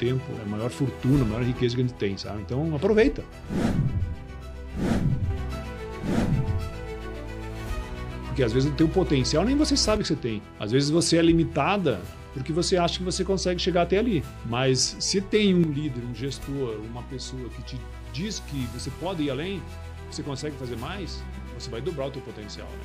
tempo é a maior fortuna, a maior riqueza que a gente tem, sabe? Então, aproveita. Porque às vezes o teu potencial nem você sabe que você tem. Às vezes você é limitada porque você acha que você consegue chegar até ali. Mas se tem um líder, um gestor, uma pessoa que te diz que você pode ir além, você consegue fazer mais, você vai dobrar o teu potencial, né?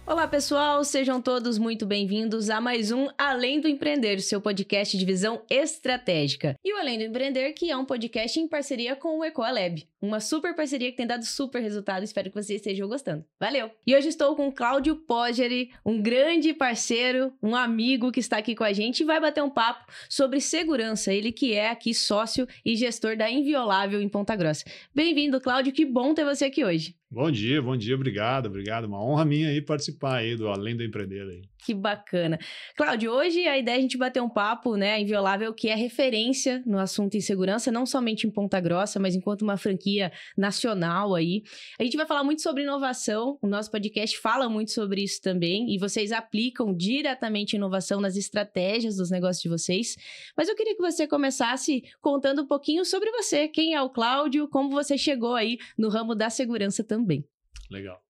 Olá pessoal, sejam todos muito bem-vindos a mais um Além do Empreender, seu podcast de visão estratégica. E o Além do Empreender, que é um podcast em parceria com o Ecoalab, uma super parceria que tem dado super resultado, espero que vocês estejam gostando. Valeu! E hoje estou com o Cláudio Poggieri, um grande parceiro, um amigo que está aqui com a gente e vai bater um papo sobre segurança, ele que é aqui sócio e gestor da Inviolável em Ponta Grossa. Bem-vindo, Cláudio, que bom ter você aqui hoje. Bom dia, obrigado. Uma honra minha aí participar aí do Além do Empreender aí. Que bacana. Cláudio, hoje a ideia é a gente bater um papo, né, Inviolável, que é referência no assunto em segurança, não somente em Ponta Grossa, mas enquanto uma franquia nacional aí. A gente vai falar muito sobre inovação, o nosso podcast fala muito sobre isso também, e vocês aplicam diretamente inovação nas estratégias dos negócios de vocês. Mas eu queria que você começasse contando um pouquinho sobre você, quem é o Cláudio, como você chegou aí no ramo da segurança também. Legal.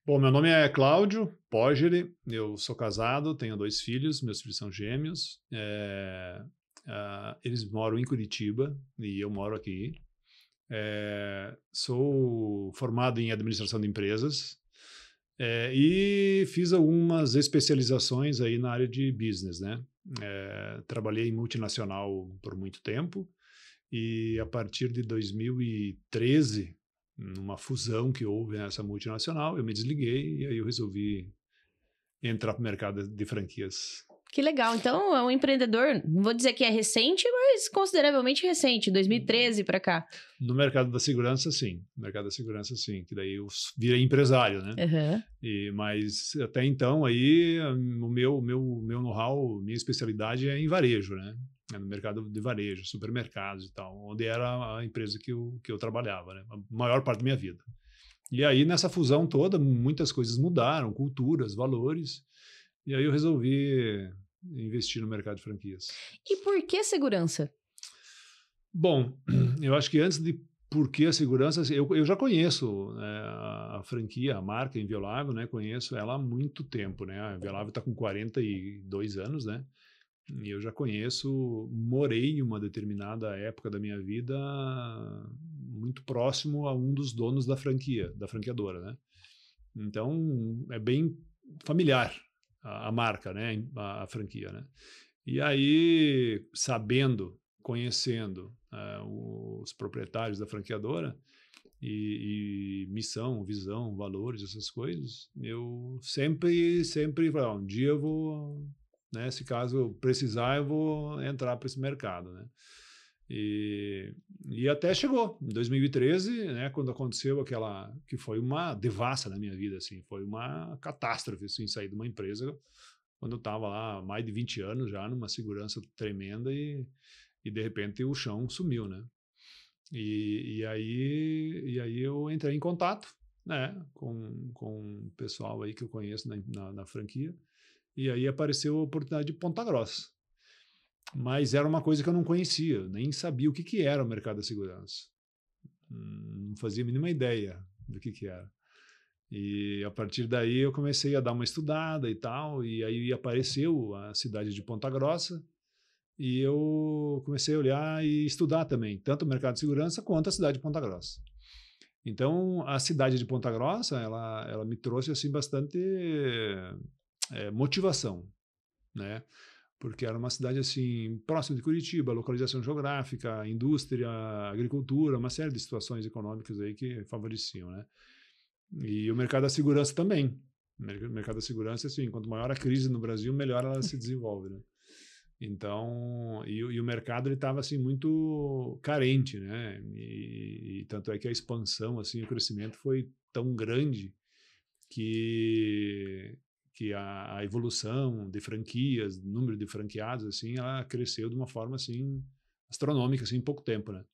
Bom, meu nome é Cláudio Poggieri, eu sou casado, tenho 2 filhos, meus filhos são gêmeos, eles moram em Curitiba e eu moro aqui. Sou formado em administração de empresas e fiz algumas especializações aí na área de business, né? Trabalhei em multinacional por muito tempo e a partir de 2013, numa fusão que houve nessa multinacional, eu me desliguei e aí eu resolvi entrar para o mercado de franquias. Que legal. Então, é um empreendedor, não vou dizer que é recente, mas consideravelmente recente, 2013 para cá. No mercado da segurança, sim. No mercado da segurança, sim. Que daí eu virei empresário, né? Uhum. Mas até então, aí, o meu know-how, minha especialidade é em varejo, né? É no mercado de varejo, supermercados e tal, onde era a empresa que eu trabalhava, né? A maior parte da minha vida. E aí, nessa fusão toda, muitas coisas mudaram, culturas, valores, e aí eu resolvi investir no mercado de franquias. E por que segurança? Bom, eu acho que antes de por que a segurança, eu já conheço, né, a franquia, a marca Inviolável, né? Conheço ela há muito tempo, né? A Inviolável está com 42 anos, né? E eu já conheço, morei em uma determinada época da minha vida muito próximo a um dos donos da franquia, da franqueadora, né? Então, é bem familiar a marca, né? A franquia, né? E aí, sabendo, conhecendo os proprietários da franqueadora e missão, visão, valores, essas coisas, eu sempre falava, um dia eu vou... Né? Se caso eu precisar, eu vou entrar para esse mercado, né? E até chegou, em 2013, né, quando aconteceu aquela, que foi uma devassa na minha vida, assim, foi uma catástrofe, assim, sair de uma empresa, quando eu estava lá há mais de 20 anos já, numa segurança tremenda e de repente o chão sumiu, né? E aí eu entrei em contato, né, com o pessoal aí que eu conheço na franquia. E aí apareceu a oportunidade de Ponta Grossa. Mas era uma coisa que eu não conhecia, nem sabia o que era o mercado da segurança. Não fazia a mínima ideia do que era. E a partir daí eu comecei a dar uma estudada e tal, e aí apareceu a cidade de Ponta Grossa, e eu comecei a olhar e estudar também, tanto o mercado de segurança quanto a cidade de Ponta Grossa. Então, a cidade de Ponta Grossa, ela me trouxe assim bastante... motivação, né? Porque era uma cidade assim próxima de Curitiba, localização geográfica, indústria, agricultura, uma série de situações econômicas aí que favoreciam, né? E o mercado da segurança também. O mercado da segurança, assim, quanto maior a crise no Brasil, melhor ela se desenvolve, né? Então, e o mercado ele estava assim muito carente, né? E tanto é que a expansão, assim, o crescimento foi tão grande que a evolução de franquias, número de franqueados, assim, ela cresceu de uma forma, assim, astronômica, assim, em pouco tempo, né?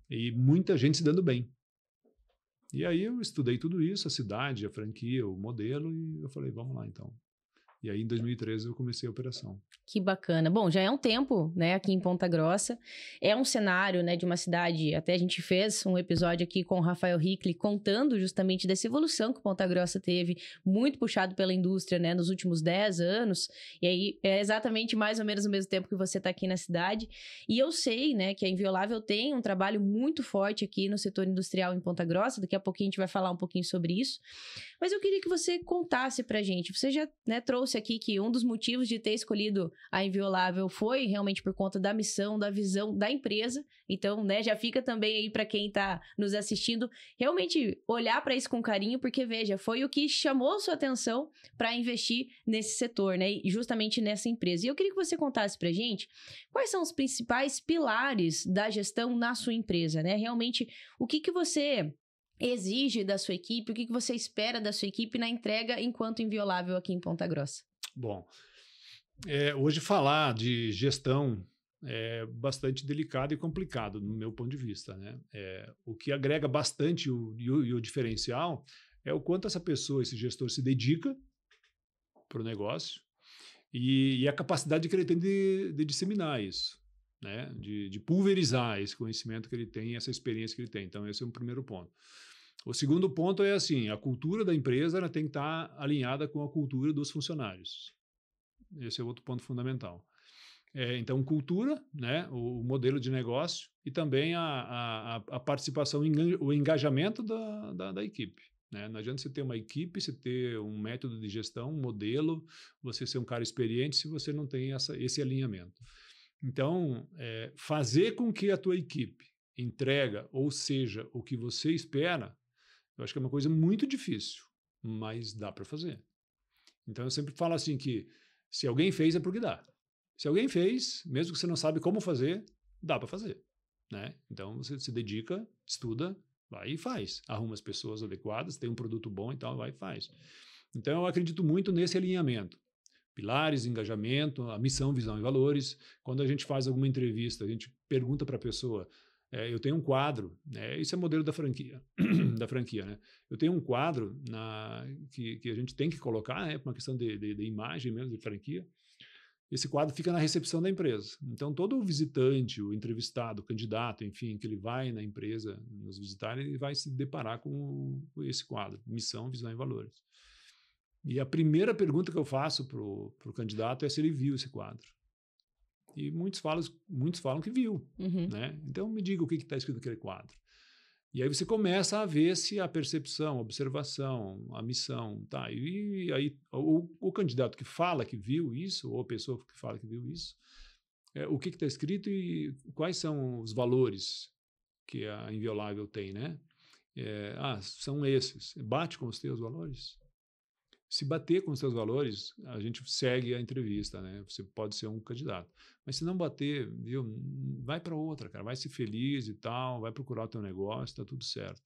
E muita gente se dando bem. E aí eu estudei tudo isso, a cidade, a franquia, o modelo, e eu falei, vamos lá, então. E aí, em 2013, eu comecei a operação. Que bacana. Bom, já é um tempo, né, aqui em Ponta Grossa. É um cenário, né, de uma cidade... Até a gente fez um episódio aqui com o Rafael Hickley contando justamente dessa evolução que Ponta Grossa teve, muito puxado pela indústria, né, nos últimos 10 anos. E aí, é exatamente mais ou menos o mesmo tempo que você está aqui na cidade. E eu sei, né, que a Inviolável tem um trabalho muito forte aqui no setor industrial em Ponta Grossa. Daqui a pouquinho a gente vai falar um pouquinho sobre isso. Mas eu queria que você contasse pra gente. Você já, né, trouxe aqui que um dos motivos de ter escolhido a Inviolável foi realmente por conta da missão, da visão da empresa. Então, né, já fica também aí para quem está nos assistindo, realmente olhar para isso com carinho, porque, veja, foi o que chamou sua atenção para investir nesse setor, né, e justamente nessa empresa. E eu queria que você contasse pra gente quais são os principais pilares da gestão na sua empresa, né? Realmente, o que você exige da sua equipe, o que você espera da sua equipe na entrega enquanto Inviolável aqui em Ponta Grossa? Bom, hoje falar de gestão é bastante delicado e complicado, no meu ponto de vista, né? O que agrega bastante o diferencial é o quanto essa pessoa, esse gestor, se dedica para o negócio e a capacidade que ele tem de disseminar isso, né? De pulverizar esse conhecimento que ele tem, essa experiência que ele tem. Então, esse é um primeiro ponto. O segundo ponto é assim, a cultura da empresa ela tem que estar alinhada com a cultura dos funcionários. Esse é outro ponto fundamental. Então, cultura, né, o modelo de negócio e também a participação, o engajamento da equipe. Né? Não adianta você ter uma equipe, você ter um método de gestão, um modelo, você ser um cara experiente se você não tem esse alinhamento. Então, fazer com que a tua equipe entrega, ou seja, o que você espera, eu acho que é uma coisa muito difícil, mas dá para fazer. Então, eu sempre falo assim que se alguém fez é porque dá. Se alguém fez, mesmo que você não sabe como fazer, dá para fazer. Né? Então, você se dedica, estuda, vai e faz. Arruma as pessoas adequadas, tem um produto bom e tal, vai e faz. Então, eu acredito muito nesse alinhamento. Pilares, engajamento, a missão, visão e valores. Quando a gente faz alguma entrevista, a gente pergunta para a pessoa, eu tenho um quadro, isso é modelo da franquia, né? Eu tenho um quadro que a gente tem que colocar, por uma questão de imagem mesmo, de franquia. Esse quadro fica na recepção da empresa. Então, todo o visitante, o entrevistado, o candidato, enfim, que ele vai na empresa nos visitar, ele vai se deparar com esse quadro, missão, visão e valores. E a primeira pergunta que eu faço para o candidato é se ele viu esse quadro. E muitos falam que viu. Uhum. Né? Então, me diga o que está escrito naquele quadro. E aí você começa a ver se a percepção, a observação, a missão, tá? E aí o candidato que fala que viu isso, ou a pessoa que fala que viu isso, o que está escrito e quais são os valores que a Inviolável tem, né? São esses. Bate com os teus valores? Se bater com os seus valores, a gente segue a entrevista, né? Você pode ser um candidato. Mas se não bater, viu, vai para outra, cara. Vai ser feliz e tal, vai procurar o teu negócio, tá tudo certo.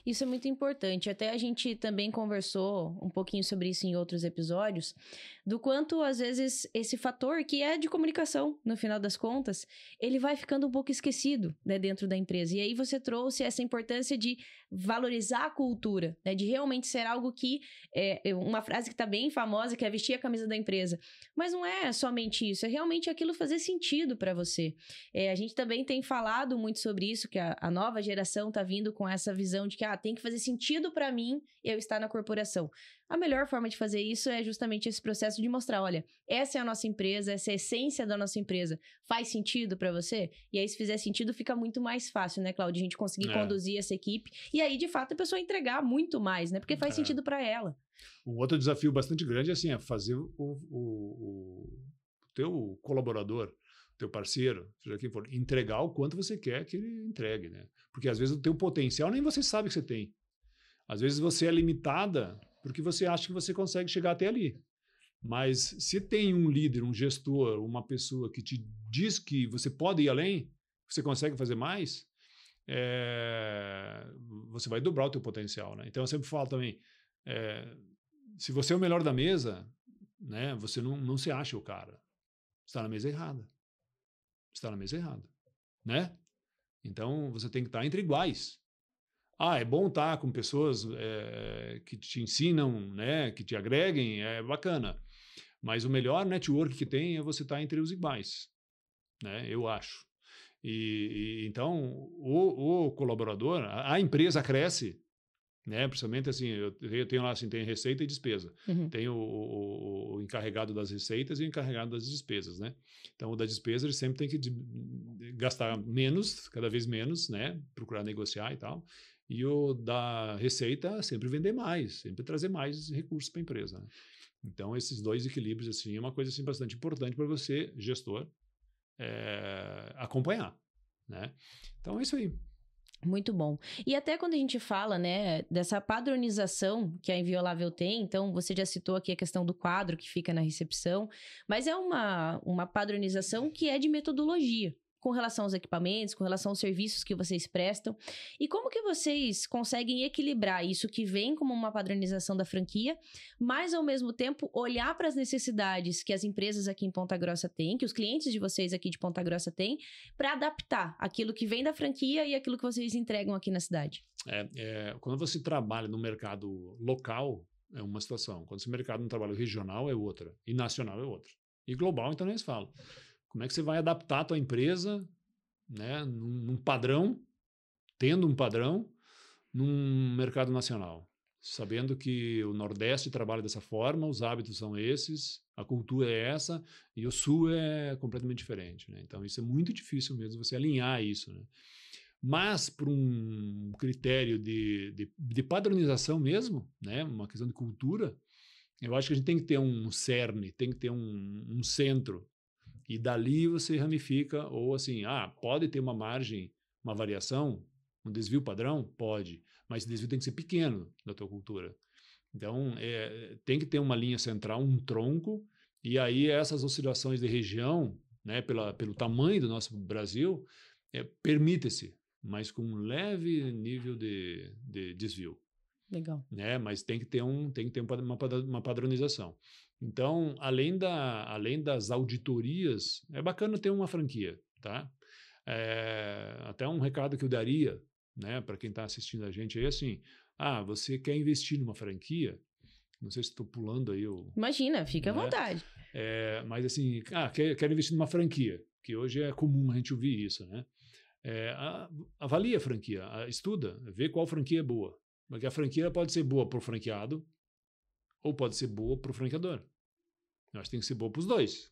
Isso é muito importante. Até a gente também conversou um pouquinho sobre isso em outros episódios, do quanto, às vezes, esse fator que é de comunicação, no final das contas, ele vai ficando um pouco esquecido, né, dentro da empresa. E aí você trouxe essa importância de valorizar a cultura, né, de realmente ser algo que, uma frase que está bem famosa, que é vestir a camisa da empresa. Mas não é somente isso, é realmente aquilo fazer sentido para você. A gente também tem falado muito sobre isso, que a nova geração está vindo com essa visão de que tem que fazer sentido para mim eu estar na corporação. A melhor forma de fazer isso é justamente esse processo de mostrar, olha, essa é a nossa empresa, essa é a essência da nossa empresa. Faz sentido para você? E aí, se fizer sentido, fica muito mais fácil, né, Cláudio? A gente conseguir conduzir essa equipe e aí, de fato, a pessoa entregar muito mais, né? Porque faz sentido para ela. Um outro desafio bastante grande é fazer o teu colaborador, teu parceiro, seja quem for, entregar o quanto você quer que ele entregue, né? Porque às vezes o teu potencial nem você sabe que você tem. Às vezes você é limitada porque você acha que você consegue chegar até ali. Mas se tem um líder, um gestor, uma pessoa que te diz que você pode ir além, que você consegue fazer mais, você vai dobrar o teu potencial, né? Então eu sempre falo também, se você é o melhor da mesa, né, você não se acha o cara. Você está na mesa errada. Você está na mesa errada, né? Então, você tem que estar entre iguais. É bom estar com pessoas que te ensinam, né, que te agreguem, é bacana. Mas o melhor network que tem é você estar entre os iguais, né? Eu acho. Então, o colaborador, a empresa cresce, né? Principalmente assim, eu tenho lá assim, tem receita e despesa. Uhum. Tem o encarregado das receitas e o encarregado das despesas, né? Então, o da despesa ele sempre tem que gastar menos, cada vez menos, né? Procurar negociar e tal. E o da receita sempre vender mais, sempre trazer mais recursos para a empresa, né? Então, esses dois equilíbrios assim é uma coisa assim bastante importante para você, gestor, acompanhar, né? Então, é isso aí. Muito bom. E até quando a gente fala, né, dessa padronização que a Inviolável tem, então você já citou aqui a questão do quadro que fica na recepção, mas é uma padronização que é de metodologia, com relação aos equipamentos, com relação aos serviços que vocês prestam. E como que vocês conseguem equilibrar isso que vem como uma padronização da franquia, mas ao mesmo tempo olhar para as necessidades que as empresas aqui em Ponta Grossa têm, que os clientes de vocês aqui de Ponta Grossa têm, para adaptar aquilo que vem da franquia e aquilo que vocês entregam aqui na cidade? Quando você trabalha no mercado local, é uma situação. Quando você mercado no trabalho regional, é outra. E nacional é outra. E global, então nem se fala. Como é que você vai adaptar a tua empresa, né, num padrão, tendo um padrão, num mercado nacional? Sabendo que o Nordeste trabalha dessa forma, os hábitos são esses, a cultura é essa, e o Sul é completamente diferente, né? Então, isso é muito difícil mesmo, você alinhar isso, né? Mas, por um critério de padronização mesmo, né, uma questão de cultura, eu acho que a gente tem que ter um cerne, tem que ter um centro. E dali você ramifica, ou assim, pode ter uma margem, uma variação, um desvio padrão? Pode, mas esse desvio tem que ser pequeno da tua cultura. Então, tem que ter uma linha central, um tronco, e aí essas oscilações de região, né, pelo tamanho do nosso Brasil, permite-se, mas com um leve nível de desvio. Legal. Né? Mas tem que ter uma padronização. Então, além das auditorias, é bacana ter uma franquia, tá? Até um recado que eu daria, né, para quem está assistindo a gente é assim: você quer investir numa franquia? Não sei se estou pulando aí o. Imagina, fica à vontade. Mas assim, quero investir numa franquia, que hoje é comum a gente ouvir isso, né? Avalia a franquia, estuda, vê qual franquia é boa. Porque a franquia pode ser boa para o franqueado ou pode ser boa para o franqueador. Eu acho que tem que ser boa para os dois.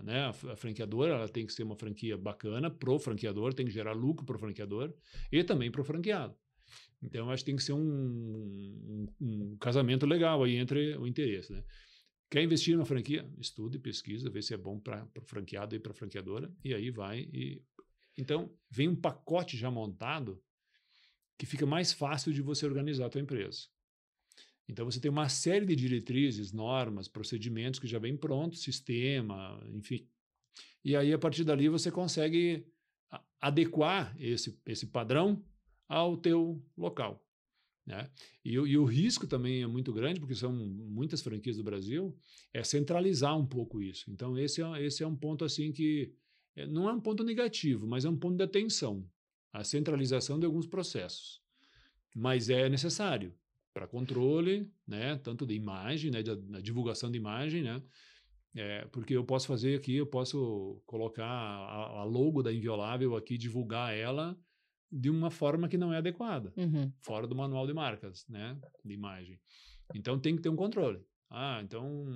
Né? A franqueadora ela tem que ser uma franquia bacana para o franqueador, tem que gerar lucro para o franqueador e também para o franqueado. Então, eu acho que tem que ser um casamento legal aí entre o interesse. Né? Quer investir numa franquia? Estude, pesquisa, vê se é bom para o franqueado e para a franqueadora, e aí vai. Então, vem um pacote já montado que fica mais fácil de você organizar a tua empresa. Então, você tem uma série de diretrizes, normas, procedimentos que já vem pronto, sistema, enfim. E aí, a partir dali, você consegue adequar esse padrão ao teu local. Né? E o risco também é muito grande, porque são muitas franquias do Brasil, é centralizar um pouco isso. Então, esse é um ponto assim que não é um ponto negativo, mas é um ponto de atenção. A centralização de alguns processos. Mas é necessário para controle, né, tanto de imagem, né, da divulgação de imagem, né, porque eu posso fazer aqui, eu posso colocar a logo da Inviolável aqui, divulgar ela de uma forma que não é adequada, fora do manual de marcas, né, de imagem. Então tem que ter um controle. Então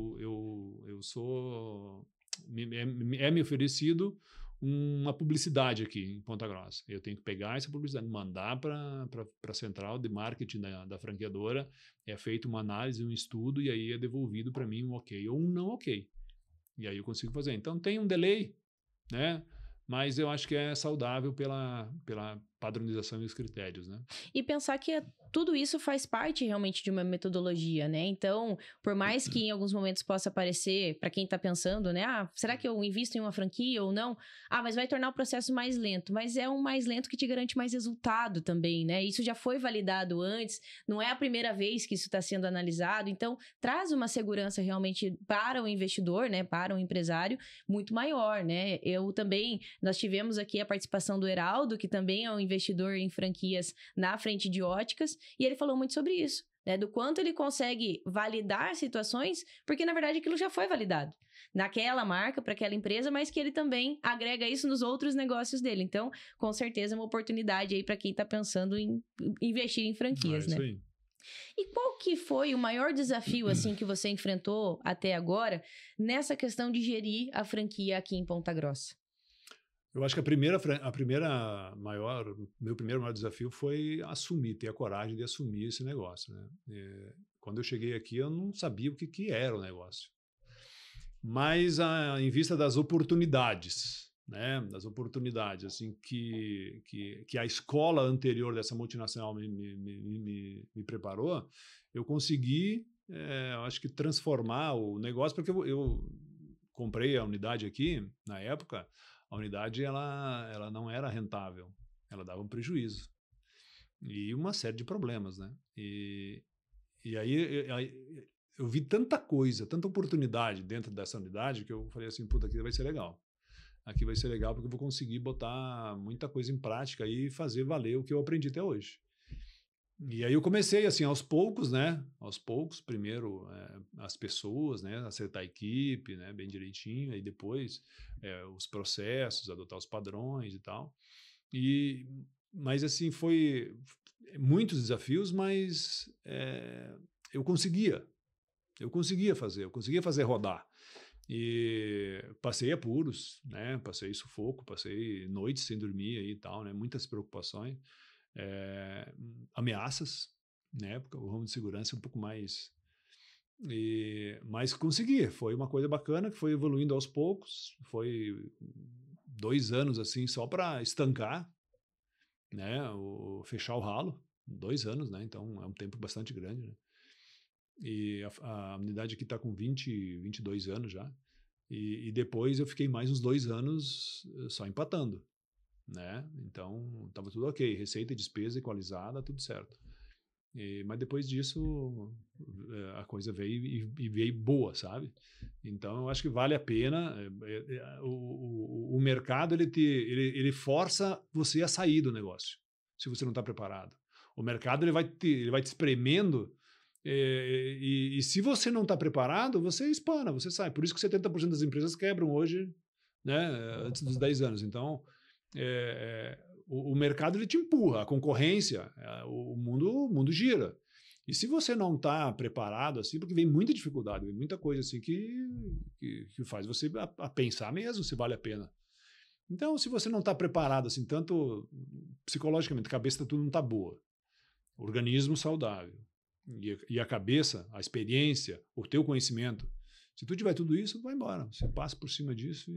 eu sou me oferecido uma publicidade aqui em Ponta Grossa. Eu tenho que pegar essa publicidade, mandar para a central de marketing da franqueadora, é feita uma análise, um estudo, e aí é devolvido para mim um ok ou um não ok. E aí eu consigo fazer. Então tem um delay, né? Mas eu acho que é saudável pela padronização e os critérios, né? E pensar que tudo isso faz parte realmente de uma metodologia, né? Então, por mais que em alguns momentos possa parecer, para quem está pensando, né? Será que eu invisto em uma franquia ou não? Mas vai tornar o processo mais lento. Mas é um mais lento que te garante mais resultado também, né? Isso já foi validado antes, não é a primeira vez que isso está sendo analisado. Então, traz uma segurança realmente para o investidor, né? Para o empresário, muito maior, né? Nós tivemos aqui a participação do Heraldo, que também é um investidor em franquias na Frente de Óticas, e ele falou muito sobre isso, né? Do quanto ele consegue validar situações, porque na verdade aquilo já foi validado naquela marca, para aquela empresa, mas que ele também agrega isso nos outros negócios dele. Então, com certeza é uma oportunidade aí para quem está pensando em investir em franquias, isso né? aí. E qual que foi o maior desafio, assim, que você enfrentou até agora nessa questão de gerir a franquia aqui em Ponta Grossa? Eu acho que meu primeiro maior desafio foi ter a coragem de assumir esse negócio, né? Quando eu cheguei aqui, eu não sabia o que era o negócio. Mas em vista das oportunidades, né? Das oportunidades assim, que a escola anterior dessa multinacional me preparou, eu consegui, acho que transformar o negócio, porque eu comprei a unidade aqui, na época, a unidade ela não era rentável, ela dava um prejuízo e uma série de problemas, né? E aí eu vi tanta coisa, tanta oportunidade dentro dessa unidade que eu falei assim, puta, aqui vai ser legal. Aqui vai ser legal porque eu vou conseguir botar muita coisa em prática e fazer valer o que eu aprendi até hoje. E aí eu comecei assim aos poucos, né? Aos poucos, primeiro as pessoas, né? Acertar a equipe, né? Bem direitinho, aí depois os processos, adotar os padrões e tal. Mas assim foi muitos desafios, mas eu conseguia fazer rodar. E passei apuros, né? Passei sufoco, passei noites sem dormir aí e tal, né? Muitas preocupações. Ameaças, na época, o ramo de segurança um pouco mais. Mas consegui, foi uma coisa bacana que foi evoluindo aos poucos, foi 2 anos assim só para estancar, né, fechar o ralo, 2 anos, né, então é um tempo bastante grande, né? E a unidade aqui está com 22 anos já, e depois eu fiquei mais uns 2 anos só empatando, né? Então estava tudo ok, receita e despesa equalizada, tudo certo. Mas depois disso a coisa veio e veio boa, sabe? Então eu acho que vale a pena. O mercado ele força você a sair do negócio, se você não está preparado. O mercado ele vai te espremendo. E se você não está preparado, você espana, você sai. Por isso que 70% das empresas quebram hoje, né, antes dos 10 anos. Então, o mercado ele te empurra, a concorrência, o mundo gira. E se você não está preparado, assim, porque vem muita dificuldade, vem muita coisa assim que faz você a pensar mesmo se vale a pena. Então, se você não está preparado, assim, tanto psicologicamente, a cabeça tudo não está boa, organismo saudável, e a cabeça, a experiência, o teu conhecimento, se tu tiver tudo isso, vai embora. Você passa por cima disso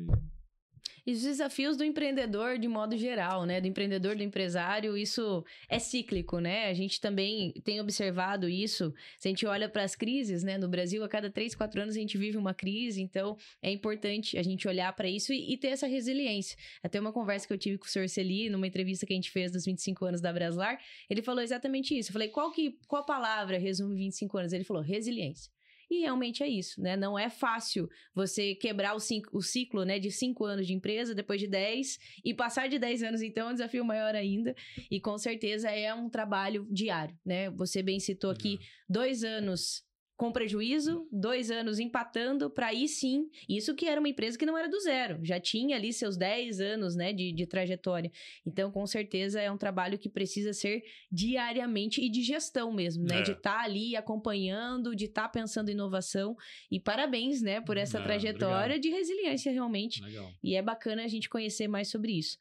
E os desafios do empreendedor de modo geral, né? Do empreendedor, do empresário, isso é cíclico, né? A gente também tem observado isso. Se a gente olha para as crises, né? No Brasil, a cada 3, 4 anos a gente vive uma crise, então é importante a gente olhar para isso e ter essa resiliência. Até uma conversa que eu tive com o Sr. Celi, numa entrevista que a gente fez dos 25 anos da Braslar, ele falou exatamente isso. Eu falei, qual palavra resume 25 anos? Ele falou, resiliência. E realmente é isso, né? Não é fácil você quebrar o ciclo, né, de 5 anos de empresa, depois de 10, e passar de 10 anos, então, é um desafio maior ainda. E com certeza é um trabalho diário, né? Você bem citou aqui 2 anos com prejuízo, 2 anos empatando, para aí sim, isso que era uma empresa que não era do zero, já tinha ali seus 10 anos, né, de trajetória. Então, com certeza, é um trabalho que precisa ser diariamente e de gestão mesmo, né, de estar ali acompanhando, de estar pensando em inovação, e parabéns, né, por essa trajetória de resiliência realmente. Legal. E é bacana a gente conhecer mais sobre isso.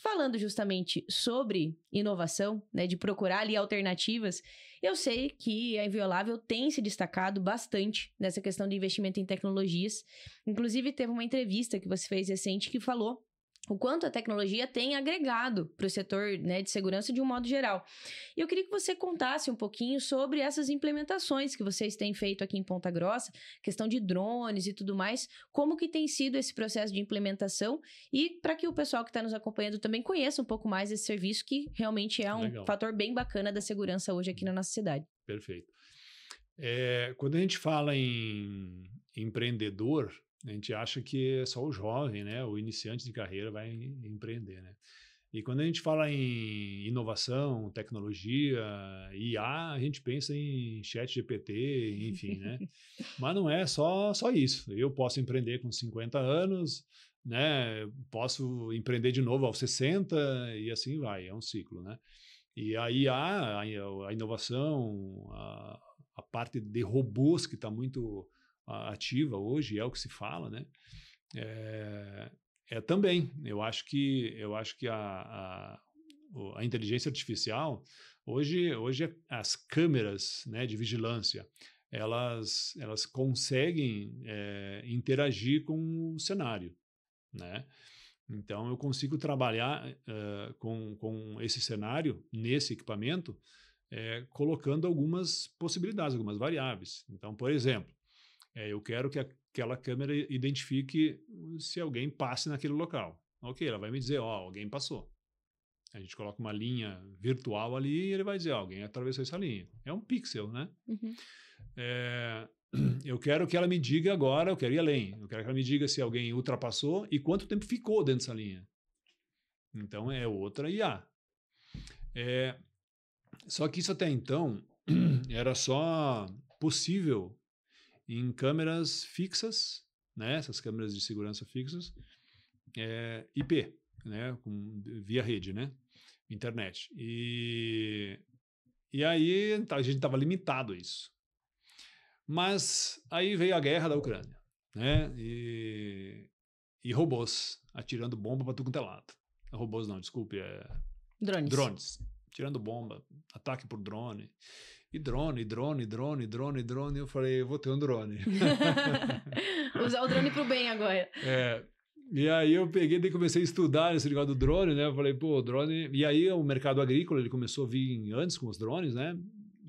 Falando justamente sobre inovação, né, de procurar ali alternativas, eu sei que a Inviolável tem se destacado bastante nessa questão de investimento em tecnologias. Inclusive, teve uma entrevista que você fez recente que falou o quanto a tecnologia tem agregado para o setor, né, de segurança de um modo geral. E eu queria que você contasse um pouquinho sobre essas implementações que vocês têm feito aqui em Ponta Grossa, questão de drones e tudo mais, como que tem sido esse processo de implementação e para que o pessoal que está nos acompanhando também conheça um pouco mais esse serviço que realmente é um fator bem bacana da segurança hoje aqui na nossa cidade. Perfeito. Quando a gente fala em empreendedor, a gente acha que é só o jovem, né, o iniciante de carreira vai empreender, né? E quando a gente fala em inovação, tecnologia, IA, a gente pensa em chat GPT, enfim, né? Mas não é só isso. Eu posso empreender com 50 anos, né? Posso empreender de novo aos 60 e assim vai, é um ciclo, né? E a IA, a inovação, a parte de robôs que está muito ativa hoje, é o que se fala, né? Também. Eu acho que a inteligência artificial, hoje as câmeras, né, de vigilância, elas conseguem interagir com o cenário, né? Então, eu consigo trabalhar com esse cenário, nesse equipamento, colocando algumas possibilidades, algumas variáveis. Então, por exemplo, eu quero que aquela câmera identifique se alguém passe naquele local. Ok, ela vai me dizer, alguém passou. A gente coloca uma linha virtual ali e ele vai dizer, alguém atravessou essa linha. É um pixel, né? Uhum. Eu quero que ela me diga agora, eu quero ir além. Eu quero que ela me diga se alguém ultrapassou e quanto tempo ficou dentro dessa linha. Então, é outra IA. Só que isso até então era só possível em câmeras fixas, né? Essas câmeras de segurança fixas, IP, né? Via rede, né? Internet. E aí a gente estava limitado a isso. Mas aí veio a guerra da Ucrânia, né? E robôs atirando bomba para tudo quanto é lado. Robôs não, desculpe, drones. Tirando bomba, ataque por drone. E drone. Eu falei, eu vou ter um drone. Usar o drone pro bem agora. E aí eu peguei e comecei a estudar esse negócio do drone, né? Eu falei, pô, drone... E aí o mercado agrícola, ele começou a vir antes com os drones, né?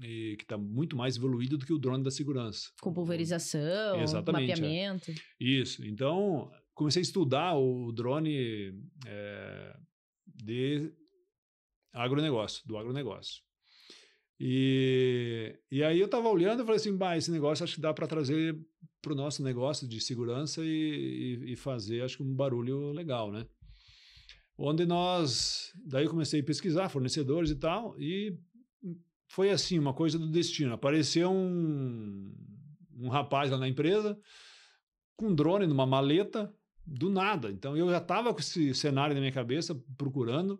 E que está muito mais evoluído do que o drone da segurança. Com pulverização, mapeamento. Isso. Então, comecei a estudar o drone do agronegócio. E aí eu estava olhando e falei assim, esse negócio acho que dá para trazer para o nosso negócio de segurança e fazer, acho que um barulho legal, né? Daí eu comecei a pesquisar fornecedores e tal, e foi assim, uma coisa do destino. Apareceu um rapaz lá na empresa com um drone numa maleta, do nada. Então eu já estava com esse cenário na minha cabeça, procurando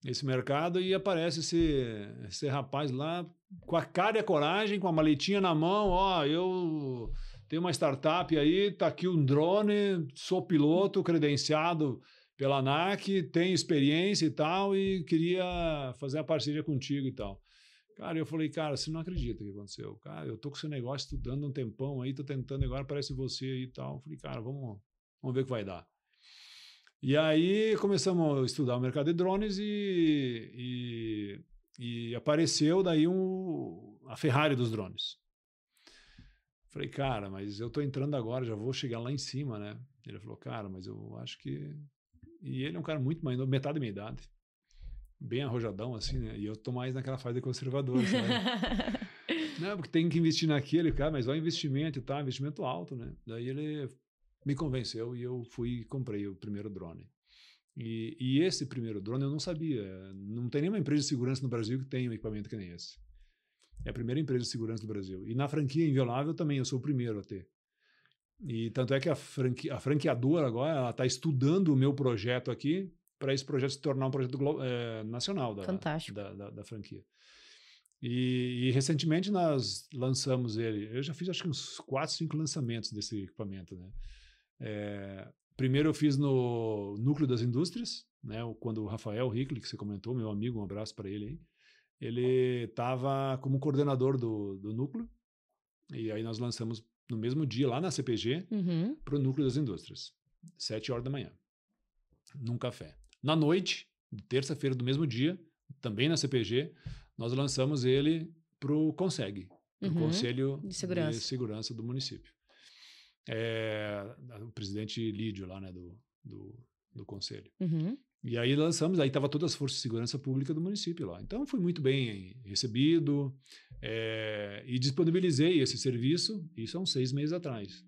esse mercado, e aparece esse rapaz lá com a cara e a coragem, com a maletinha na mão, eu tenho uma startup aí, tá aqui um drone, sou piloto credenciado pela ANAC, tenho experiência e tal, e queria fazer uma parceria contigo e tal. Cara, eu falei, cara, você não acredita o que aconteceu. Cara, eu tô com esse negócio estudando um tempão aí, tô tentando, agora aparece você aí e tal. Eu falei, cara, vamos ver o que vai dar. E aí começamos a estudar o mercado de drones e apareceu daí a Ferrari dos drones. Falei, cara, mas eu tô entrando agora, já vou chegar lá em cima, né? Ele falou, cara, mas eu acho que... E ele é um cara muito mais novo, metade da minha idade. Bem arrojadão, assim, né? E eu tô mais naquela fase de conservador, sabe? Não, porque tem que investir naquele, cara, mas olha o investimento e tal, investimento alto, né? Daí ele me convenceu e eu fui e comprei o primeiro drone. E esse primeiro drone eu não sabia. Não tem nenhuma empresa de segurança no Brasil que tenha um equipamento que nem esse. É a primeira empresa de segurança do Brasil. E na franquia Inviolável também, eu sou o primeiro a ter. E tanto é que a franqueadora agora, ela está estudando o meu projeto aqui para esse projeto se tornar um projeto nacional da franquia. E recentemente nós lançamos ele. Eu já fiz acho que uns 4, 5 lançamentos desse equipamento, né? Primeiro eu fiz no Núcleo das Indústrias, né? Quando o Rafael Rickley, que você comentou, meu amigo, um abraço para ele aí, ele estava como coordenador do núcleo, e aí nós lançamos no mesmo dia, lá na CPG, para o Núcleo das Indústrias, 7 horas da manhã, num café. Na noite, terça-feira do mesmo dia, também na CPG, nós lançamos ele para o CONSEG, para o Conselho de Segurança do município. O presidente Lídio lá, né, do conselho. E aí lançamos, aí estava todas as forças de segurança pública do município lá. Então foi muito bem recebido, e disponibilizei esse serviço, isso há uns 6 meses atrás,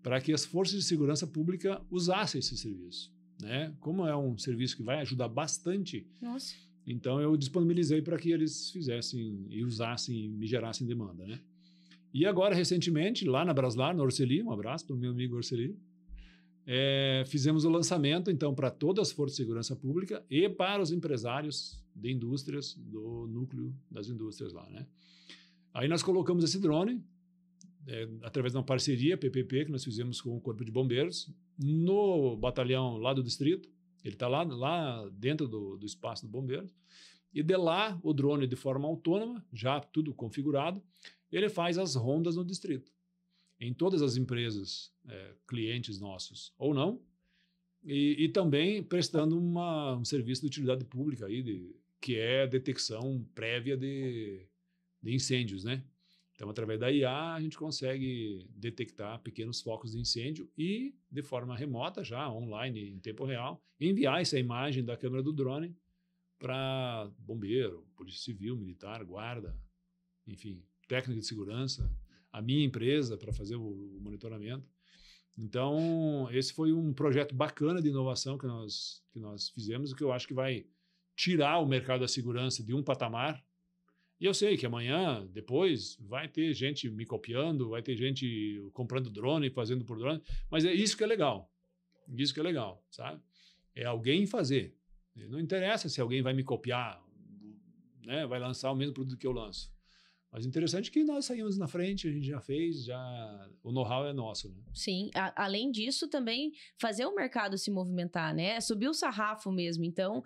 para que as forças de segurança pública usassem esse serviço. né? Como é um serviço que vai ajudar bastante, Nossa. então eu disponibilizei para que eles fizessem e usassem e me gerassem demanda, né? E agora, recentemente, lá na Braslar, no Orceli, um abraço para o meu amigo Orceli, fizemos o lançamento, então, para todas as forças de segurança pública e para os empresários de indústrias, do núcleo das indústrias lá, né? Aí nós colocamos esse drone, através de uma parceria, PPP, que nós fizemos com o Corpo de Bombeiros, no batalhão lá do distrito. Ele está lá dentro do espaço do Bombeiros. E de lá, o drone, de forma autônoma, já tudo configurado, ele faz as rondas no distrito. Em todas as empresas, clientes nossos ou não, e também prestando um serviço de utilidade pública, aí, que é a detecção prévia de incêndios, né? Então, através da IA, a gente consegue detectar pequenos focos de incêndio e, de forma remota, já online, em tempo real, enviar essa imagem da câmera do drone para bombeiro, polícia civil, militar, guarda, enfim, técnica de segurança, a minha empresa para fazer o monitoramento. Então, esse foi um projeto bacana de inovação que nós fizemos, que eu acho que vai tirar o mercado da segurança de um patamar. E eu sei que amanhã, depois, vai ter gente me copiando, vai ter gente comprando drone, fazendo por drone, mas é isso que é legal. Isso que é legal, sabe? É alguém fazer. Não interessa se alguém vai me copiar, né? Vai lançar o mesmo produto que eu lanço. Mas interessante que nós saímos na frente, a gente já fez, o know-how é nosso, né? Sim, além disso também fazer o mercado se movimentar, né? Subir o sarrafo mesmo. Então,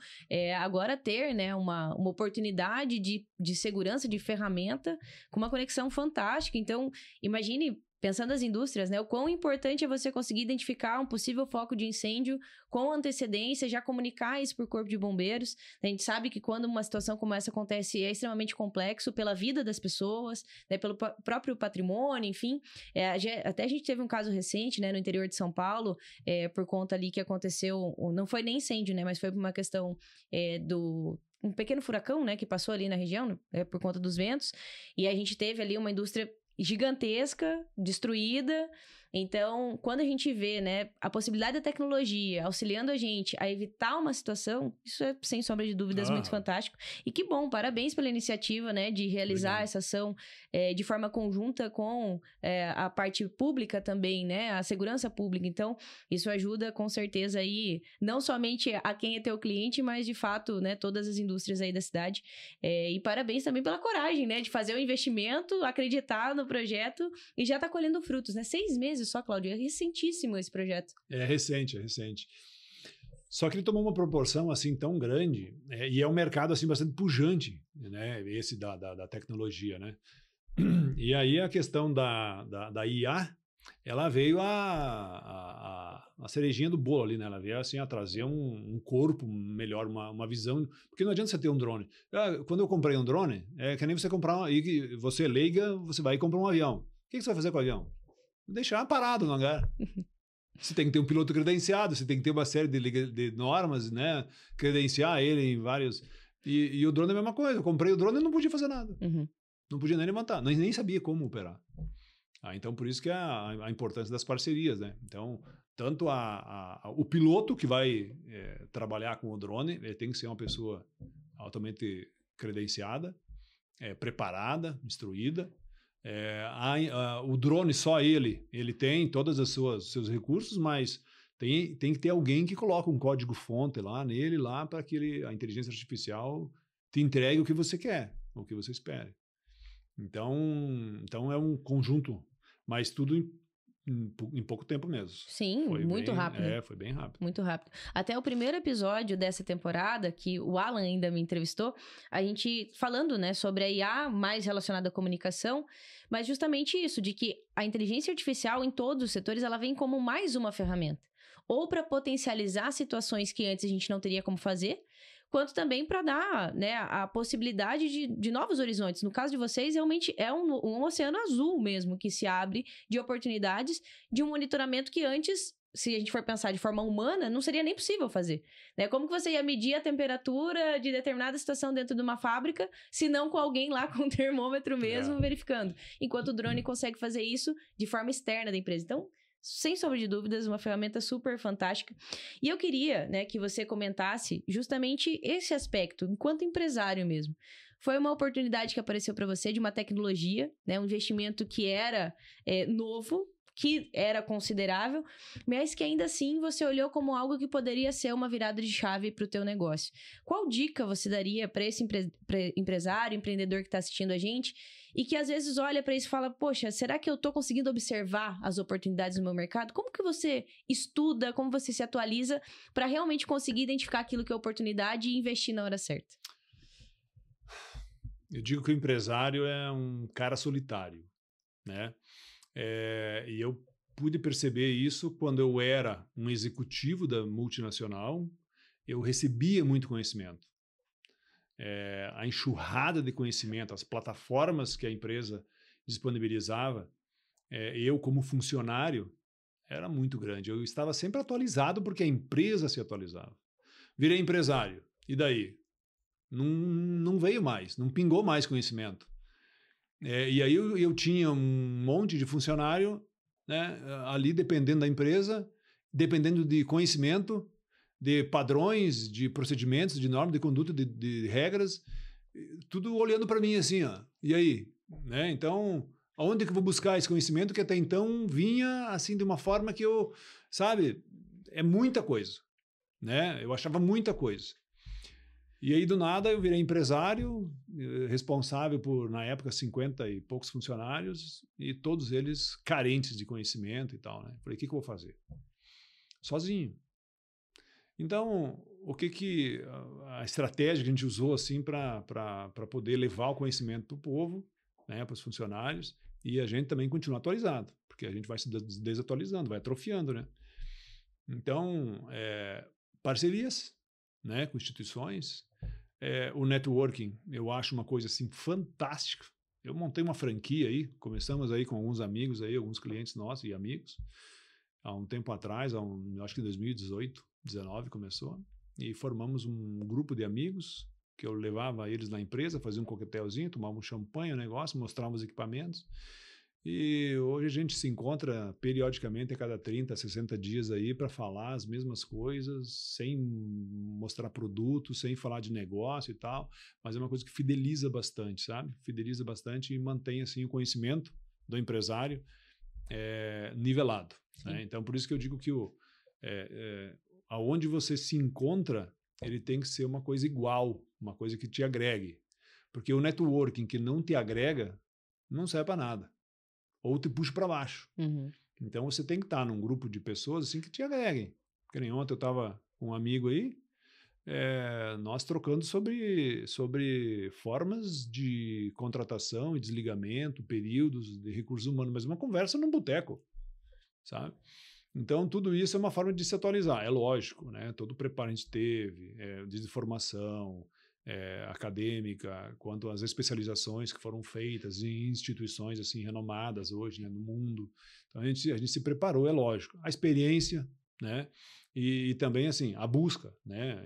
agora ter, né, uma oportunidade de segurança, de ferramenta, com uma conexão fantástica. Então, imagine, pensando nas indústrias, né? O quão importante é você conseguir identificar um possível foco de incêndio com antecedência, já comunicar isso para o Corpo de Bombeiros. A gente sabe que quando uma situação como essa acontece é extremamente complexo pela vida das pessoas, né? Pelo próprio patrimônio, enfim. Até a gente teve um caso recente, né? No interior de São Paulo, por conta ali que aconteceu, não foi nem incêndio, né? Mas foi por uma questão um pequeno furacão, né? Que passou ali na região, por conta dos ventos. E a gente teve ali uma indústria gigantesca, destruída. Então, quando a gente vê, né, a possibilidade da tecnologia auxiliando a gente a evitar uma situação, isso é, sem sombra de dúvidas, muito fantástico. E que bom, parabéns pela iniciativa, né, de realizar essa ação de forma conjunta com a parte pública também, né, a segurança pública. Então, isso ajuda com certeza aí, não somente a quem é teu cliente, mas de fato, né, todas as indústrias aí da cidade. E parabéns também pela coragem, né, de fazer o investimento, acreditar no projeto e já tá colhendo frutos, né? 6 meses só, Cláudio, é recentíssimo esse projeto. É recente. Só que ele tomou uma proporção assim tão grande, e é um mercado assim bastante pujante, né? Esse da tecnologia, né? E aí a questão da IA, ela veio a cerejinha do bolo ali, né? Ela veio assim a trazer um corpo melhor, uma visão, porque não adianta você ter um drone. Quando eu comprei um drone, é que nem você comprar, e você leiga, você vai comprar um avião. O que você vai fazer com o avião? Deixar parado no hangar. Você tem que ter um piloto credenciado, você tem que ter uma série de normas, né? Credenciar ele em vários... E o drone é a mesma coisa. Eu comprei o drone e não podia fazer nada. Uhum. Não podia nem levantar, nem sabia como operar. Então, por isso que a importância das parcerias, né? Então, tanto o piloto que vai trabalhar com o drone, ele tem que ser uma pessoa altamente credenciada, preparada, instruída. O drone, só ele tem todos os seus recursos, mas tem que ter alguém que coloca um código-fonte lá nele, lá para que a inteligência artificial te entregue o que você quer, o que você espera. Então é um conjunto, mas tudo em pouco tempo mesmo. Sim, muito rápido. Foi bem rápido. Muito rápido. Até o primeiro episódio dessa temporada, que o Alan ainda me entrevistou, a gente falando, né, sobre a IA mais relacionada à comunicação, mas justamente isso, de que a inteligência artificial em todos os setores, ela vem como mais uma ferramenta. Ou para potencializar situações que antes a gente não teria como fazer, quanto também para dar, né, a possibilidade de novos horizontes. No caso de vocês, realmente é um oceano azul mesmo que se abre de oportunidades de um monitoramento que antes, se a gente for pensar de forma humana, não seria nem possível fazer. Né? Como que você ia medir a temperatura de determinada situação dentro de uma fábrica, se não com alguém lá com um termômetro mesmo verificando? Enquanto o drone consegue fazer isso de forma externa da empresa. Então, sem sombra de dúvidas, uma ferramenta super fantástica. E eu queria, né, que você comentasse justamente esse aspecto, enquanto empresário mesmo. Foi uma oportunidade que apareceu para você de uma tecnologia, né, um investimento que era novo, que era considerável, mas que ainda assim você olhou como algo que poderia ser uma virada de chave para o teu negócio. Qual dica você daria para esse empresário, empreendedor que está assistindo a gente e que às vezes olha para isso e fala, poxa, será que eu estou conseguindo observar as oportunidades no meu mercado? Como que você estuda, como você se atualiza para realmente conseguir identificar aquilo que é oportunidade e investir na hora certa? Eu digo que o empresário é um cara solitário, né? E eu pude perceber isso quando eu era um executivo da multinacional, eu recebia muito conhecimento. A enxurrada de conhecimento, as plataformas que a empresa disponibilizava, eu como funcionário, era muito grande. Eu estava sempre atualizado porque a empresa se atualizava. Virei empresário, e daí? Não veio mais, não pingou mais conhecimento. E aí eu tinha um monte de funcionário, né, ali dependendo da empresa, dependendo de conhecimento, de padrões, de procedimentos, de normas, de conduta, de regras, tudo olhando para mim assim, ó. E aí? Né? Então, aonde que eu vou buscar esse conhecimento que até então vinha assim de uma forma que eu, sabe, é muita coisa, né? Eu achava muita coisa. E aí, do nada, eu virei empresário, responsável por, na época, 50 e poucos funcionários, e todos eles carentes de conhecimento e tal, né? Falei, o que eu vou fazer? Sozinho. Então, a estratégia que a gente usou, assim, para poder levar o conhecimento para o povo, né, para os funcionários, e a gente também continua atualizado, porque a gente vai se desatualizando, vai atrofiando, né? Então, parcerias, né, com instituições. O networking, eu acho uma coisa assim fantástica. Eu montei uma franquia aí, começamos aí com alguns amigos aí, alguns clientes nossos e amigos, há um tempo atrás, acho que em 2018, 19 começou, e formamos um grupo de amigos que eu levava eles na empresa, fazia um coquetelzinho, tomava um champanhe, um negócio, mostrava os equipamentos. E hoje a gente se encontra periodicamente a cada 30, 60 dias aí para falar as mesmas coisas, sem mostrar produto, sem falar de negócio e tal, mas é uma coisa que fideliza bastante, sabe? Fideliza bastante e mantém assim o conhecimento do empresário nivelado, né? Então, por isso que eu digo que aonde você se encontra, ele tem que ser uma coisa igual, uma coisa que te agregue, porque o networking que não te agrega não serve para nada. Ou te puxa para baixo. Uhum. Então, você tem que estar num grupo de pessoas assim que te agreguem. Porque nem ontem eu estava com um amigo aí, nós trocando sobre formas de contratação e desligamento, períodos de recursos humanos, mas uma conversa num boteco, sabe? Então, tudo isso é uma forma de se atualizar. É lógico, né? Todo o preparo a gente teve, desde formação, acadêmica, quanto às especializações que foram feitas em instituições assim renomadas hoje, né, no mundo. Então a gente se preparou, é lógico. A experiência, né, e também assim a busca, né,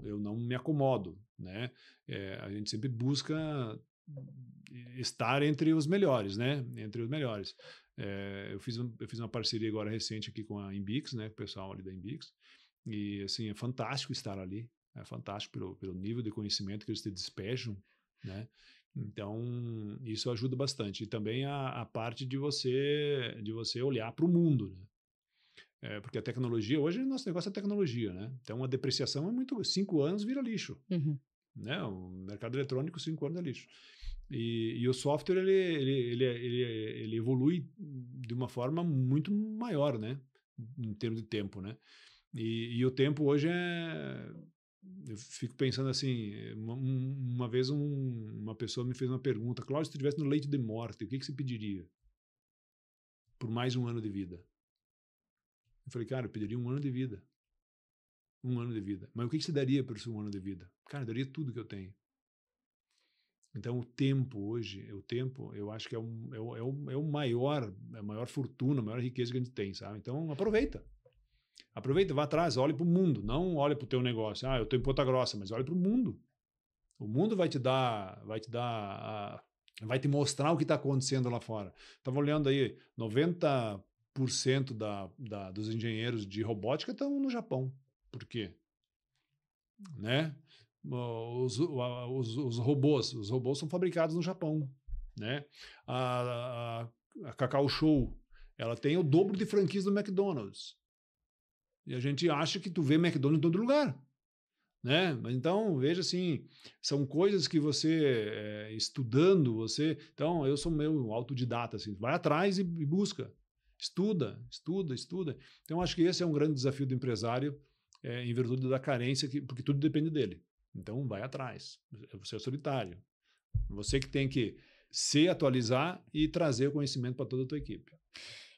eu não me acomodo, né, a gente sempre busca estar entre os melhores, né, entre os melhores. Eu fiz uma parceria agora recente aqui com a Inbix, né, com o pessoal ali da Inbix, e assim é fantástico estar ali. É fantástico pelo nível de conhecimento que eles te despejam, né? Então, isso ajuda bastante. E também a parte de você olhar para o mundo, né? Porque a tecnologia, hoje o nosso negócio é tecnologia, né? Então, a depreciação é muito... 5 anos vira lixo. Uhum. Né? O mercado eletrônico, 5 anos é lixo. E o software, ele evolui de uma forma muito maior, né? Em termos de tempo, né? E o tempo hoje eu fico pensando assim, uma vez uma pessoa me fez uma pergunta, Cláudio, se tu estivesse no leito de morte, o que você pediria por mais um ano de vida? Eu falei, cara, eu pediria um ano de vida. Um ano de vida. Mas o que você daria por esse um ano de vida? Cara, eu daria tudo que eu tenho. Então, o tempo hoje, eu acho que é a maior fortuna, a maior riqueza que a gente tem, sabe? Então, aproveita. Aproveita, vá atrás, olhe para o mundo, não olhe para o teu negócio. Eu estou em Ponta Grossa, mas olhe para o mundo. O mundo vai te mostrar o que está acontecendo lá fora. Estava olhando aí, 90 90% dos engenheiros de robótica estão no Japão. Por quê? Né? Os robôs são fabricados no Japão, né? A Cacau Show, ela tem o dobro de franquias do McDonald's. E a gente acha que tu vê McDonald's em todo lugar, né? Mas então, veja assim, são coisas que você, estudando, Então, eu sou meio autodidata, assim, vai atrás e busca. Estuda. Então, acho que esse é um grande desafio do empresário, em virtude da carência, porque tudo depende dele. Então, vai atrás. Você é solitário. Você que tem que se atualizar e trazer o conhecimento para toda a tua equipe.